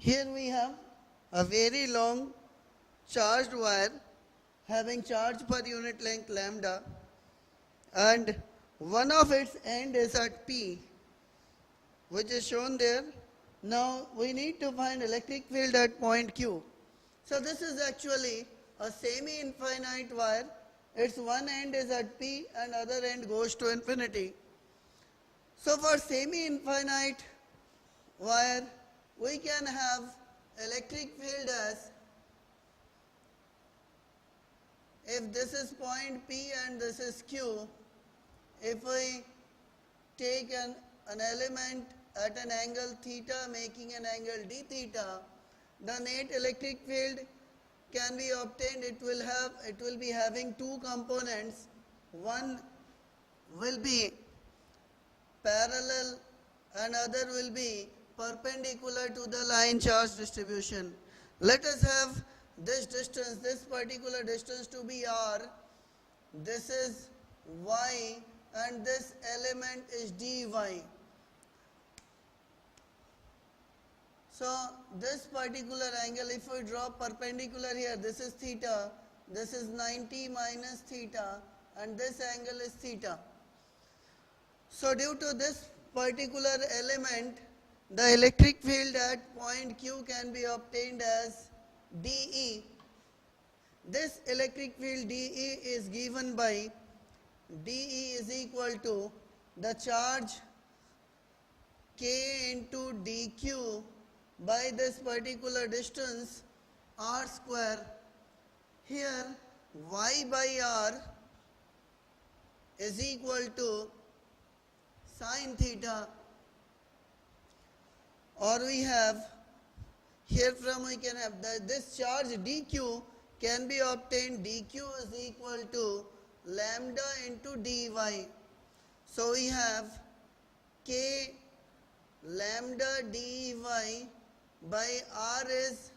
Here we have a very long charged wire having charge per unit length lambda, and one of its end is at P, which is shown there. Now we need to find electric field at point Q. So this is actually a semi-infinite wire. Its one end is at P and other end goes to infinity. So for semi-infinite wire, we can have electric field as, if this is point P and this is Q, if we take an element at an angle theta making an angle d theta, the net electric field can be obtained. It will be having two components. One will be parallel and other will be perpendicular to the line charge distribution. Let us have this distance, this particular distance to be r. This is y and this element is dy. So this particular angle, if we draw perpendicular here, this is theta, this is 90 minus theta, and this angle is theta. So due to this particular element, the electric field at point Q can be obtained as dE. This electric field dE is given by dE is equal to the charge K into dQ by this particular distance r square. Here y by r is equal to sin theta, or we have here from we can have that this charge dq can be obtained. dq is equal to lambda into dy. So we have k lambda dy by r is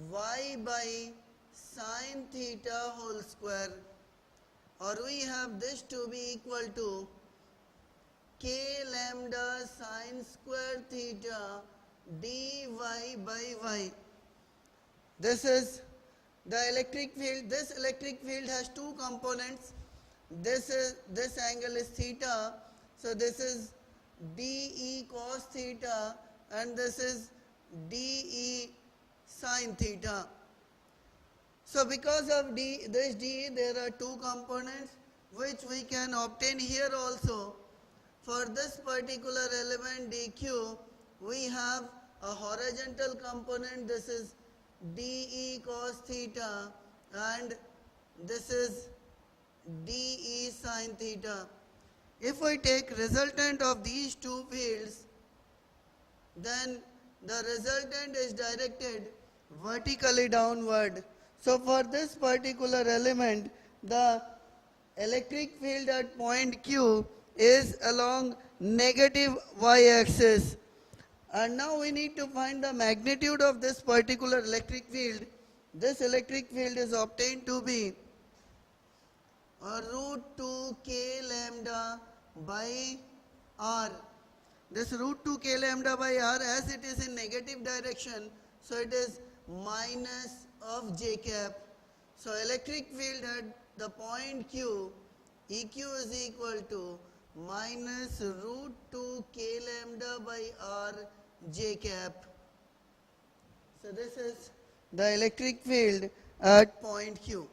y by sin theta whole square, or we have this to be equal to k lambda sin square theta dy by y. This is the electric field. This electric field has two components. This angle is theta, so this is dE cos theta and this is dE sin theta. So because of this dE, there are two components which we can obtain here also. For this particular element dQ, we have a horizontal component. This is dE cos theta and this is dE sin theta. If we take resultant of these two fields, then the resultant is directed vertically downward. So for this particular element, the electric field at point Q is along negative y-axis. And now we need to find the magnitude of this particular electric field. This electric field is obtained to be root 2 k lambda by r. This root 2 k lambda by r, as it is in negative direction, so it is minus of j cap. So electric field at the point Q, EQ is equal to minus root 2 k lambda by r j cap. So this is the electric field at point Q.